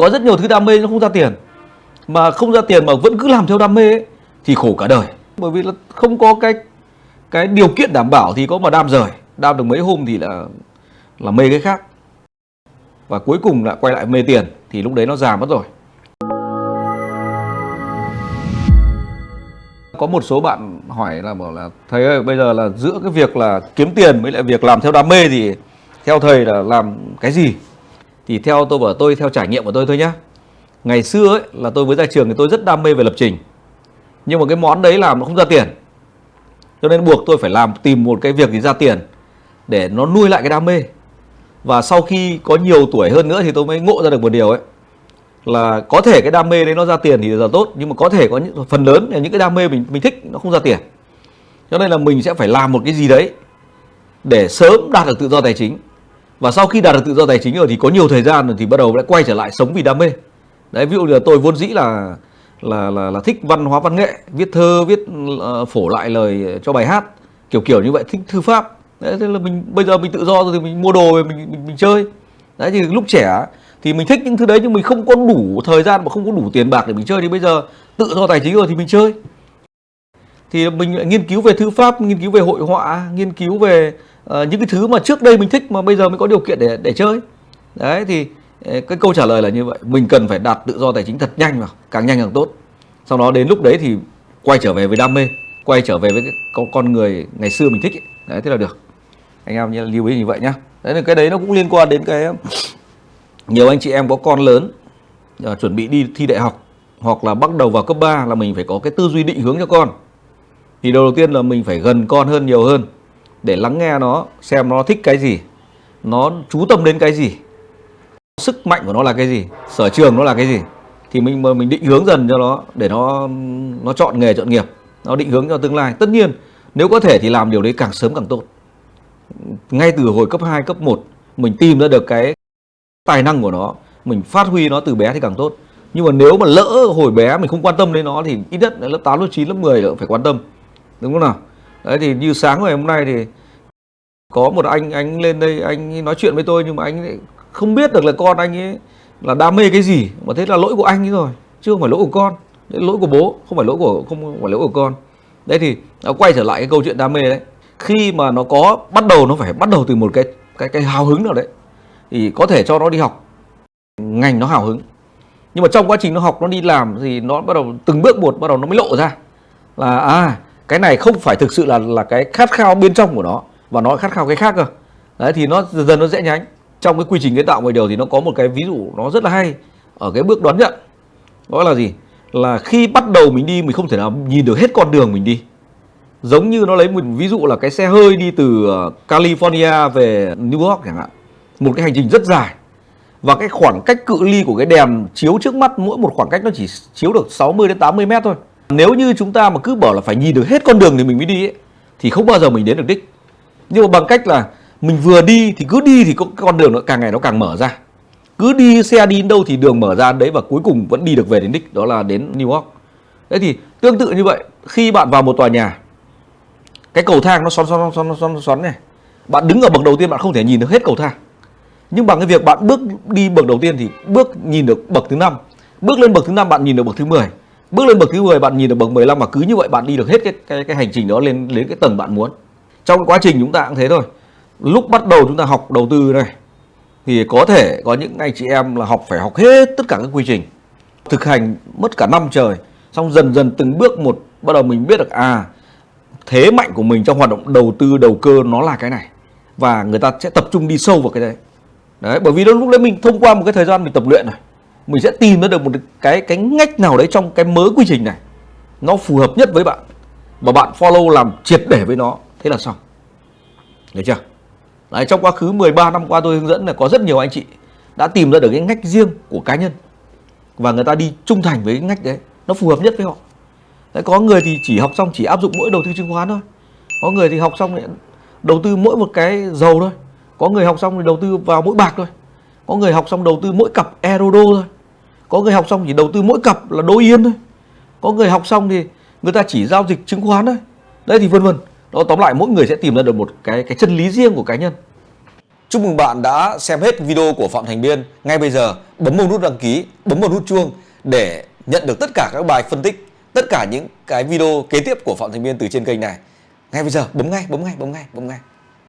Có rất nhiều thứ đam mê nó không ra tiền, mà không ra tiền mà vẫn cứ làm theo đam mê ấy, thì khổ cả đời. Bởi vì là không có cái điều kiện đảm bảo thì có mà đam rời, đam được mấy hôm thì là mê cái khác, và cuối cùng lại quay lại mê tiền, thì lúc đấy nó già mất rồi. Có một số bạn hỏi là bảo là thầy ơi, bây giờ là giữa cái việc là kiếm tiền với lại việc làm theo đam mê thì theo thầy là làm cái gì? Thì theo tôi bảo tôi theo trải nghiệm của tôi thôi nhá. Ngày xưa ấy là tôi mới ra trường thì tôi rất đam mê về lập trình, nhưng mà cái món đấy làm nó không ra tiền, cho nên buộc tôi phải tìm một cái việc gì ra tiền để nó nuôi lại cái đam mê. Và sau khi có nhiều tuổi hơn nữa thì tôi mới ngộ ra được một điều ấy, là có thể cái đam mê đấy nó ra tiền thì là tốt, nhưng mà có thể có những phần lớn là những cái đam mê mình thích nó không ra tiền. Cho nên là mình sẽ phải làm một cái gì đấy để sớm đạt được tự do tài chính. Và sau khi đạt được tự do tài chính rồi thì có nhiều thời gian rồi thì bắt đầu lại quay trở lại sống vì đam mê. Đấy, ví dụ như là tôi vốn dĩ là thích văn hóa văn nghệ, viết thơ, phổ lại lời cho bài hát, kiểu như vậy, thích thư pháp. Đấy, thế là bây giờ mình tự do rồi thì mình mua đồ về mình chơi. Đấy, thì lúc trẻ thì mình thích những thứ đấy nhưng mình không có đủ thời gian và không có đủ tiền bạc để mình chơi, thì bây giờ tự do tài chính rồi thì mình chơi. Thì mình lại nghiên cứu về thư pháp, nghiên cứu về hội họa, nghiên cứu về những cái thứ mà trước đây mình thích mà bây giờ mới có điều kiện để chơi. Đấy, thì cái câu trả lời là như vậy. Mình cần phải đạt tự do tài chính thật nhanh vào, càng nhanh càng tốt. Sau đó đến lúc đấy thì quay trở về với đam mê, quay trở về với cái con người ngày xưa mình thích ấy. Đấy, thế là được. Anh em lưu ý như vậy nhá. Đấy là cái đấy nó cũng liên quan đến cái nhiều anh chị em có con lớn chuẩn bị đi thi đại học hoặc là bắt đầu vào cấp 3 là mình phải có cái tư duy định hướng cho con. Thì đầu tiên là mình phải gần con hơn, nhiều hơn, để lắng nghe nó, xem nó thích cái gì, nó chú tâm đến cái gì, sức mạnh của nó là cái gì, sở trường nó là cái gì, thì mình định hướng dần cho nó để nó chọn nghề, chọn nghiệp, nó định hướng cho tương lai. Tất nhiên nếu có thể thì làm điều đấy càng sớm càng tốt. Ngay từ hồi cấp 2, cấp 1 mình tìm ra được cái tài năng của nó, mình phát huy nó từ bé thì càng tốt. Nhưng mà nếu mà lỡ hồi bé mình không quan tâm đến nó thì ít nhất là lớp 8, lớp 9, lớp 10 là phải quan tâm, đúng không nào? Đấy, thì như sáng ngày hôm nay thì có một anh lên đây, anh nói chuyện với tôi, nhưng mà anh không biết được là con anh ấy là đam mê cái gì, mà thế là lỗi của anh ấy rồi, chứ không phải lỗi của con. Đấy, lỗi của bố, không phải lỗi của con. Đấy, thì nó quay trở lại cái câu chuyện đam mê đấy. Khi mà nó có nó phải bắt đầu từ một cái hào hứng nào đấy, thì có thể cho nó đi học ngành nó hào hứng, nhưng mà trong quá trình nó học, nó đi làm thì nó bắt đầu từng bước một, bắt đầu nó mới lộ ra là cái này không phải thực sự là cái khát khao bên trong của nó, và nó khát khao cái khác cơ. Đấy, thì nó dần dần nó dễ nhánh. Trong cái quy trình kiến tạo mọi điều thì nó có một cái ví dụ nó rất là hay ở cái bước đón nhận. Đó là gì? Là khi bắt đầu mình đi, mình không thể nào nhìn được hết con đường mình đi. Giống như nó lấy một ví dụ là cái xe hơi đi từ California về New York chẳng hạn, một cái hành trình rất dài, và cái khoảng cách cự ly của cái đèn chiếu trước mắt, mỗi một khoảng cách nó chỉ chiếu được 60 đến 80 mét thôi. Nếu như chúng ta mà cứ bảo là phải nhìn được hết con đường thì mình mới đi ấy, thì không bao giờ mình đến được đích. Nhưng mà bằng cách là mình vừa đi thì cứ đi, thì con đường nó càng ngày nó càng mở ra. Cứ đi, xe đi đến đâu thì đường mở ra đấy, và cuối cùng vẫn đi được về đến đích, đó là đến New York. Đấy, thì tương tự như vậy, khi bạn vào một tòa nhà, cái cầu thang nó xoắn này, bạn đứng ở bậc đầu tiên bạn không thể nhìn được hết cầu thang. Nhưng bằng cái việc bạn bước đi bậc đầu tiên thì nhìn được bậc thứ 5, bước lên bậc thứ 5 bạn nhìn được bậc thứ 10, bước lên bậc thứ 10 bạn nhìn được bậc 15, và cứ như vậy bạn đi được hết cái hành trình đó lên đến cái tầng bạn muốn. Trong cái quá trình chúng ta cũng thế thôi. Lúc bắt đầu chúng ta học đầu tư này thì có thể có những anh chị em là phải học hết tất cả các quy trình, thực hành mất cả năm trời, xong dần dần từng bước một bắt đầu mình biết được thế mạnh của mình trong hoạt động đầu tư, đầu cơ nó là cái này, và người ta sẽ tập trung đi sâu vào cái đấy. Đấy, bởi vì lúc đấy mình thông qua một cái thời gian mình tập luyện này, mình sẽ tìm ra được một cái ngách nào đấy trong cái mớ quy trình này nó phù hợp nhất với bạn, và bạn follow làm triệt để với nó, thế là xong. Được chưa? Đấy, trong quá khứ 13 năm qua tôi hướng dẫn là có rất nhiều anh chị đã tìm ra được cái ngách riêng của cá nhân, và người ta đi trung thành với cái ngách đấy, nó phù hợp nhất với họ. Đấy, có người thì chỉ học xong chỉ áp dụng mỗi đầu tư chứng khoán thôi, có người thì học xong lại đầu tư mỗi một cái dầu thôi, có người học xong thì đầu tư vào mỗi bạc thôi, có người học xong đầu tư mỗi cặp euro đô thôi, có người học xong chỉ đầu tư mỗi cặp là đô yên thôi, có người học xong thì người ta chỉ giao dịch chứng khoán thôi. Đấy, thì vân vân. Đó, tóm lại mỗi người sẽ tìm ra được một cái chân lý riêng của cá nhân. Chúc mừng bạn đã xem hết video của Phạm Thành Biên. Ngay bây giờ bấm vào nút đăng ký, bấm vào nút chuông để nhận được tất cả các bài phân tích, tất cả những cái video kế tiếp của Phạm Thành Biên từ trên kênh này. Ngay bây giờ bấm ngay.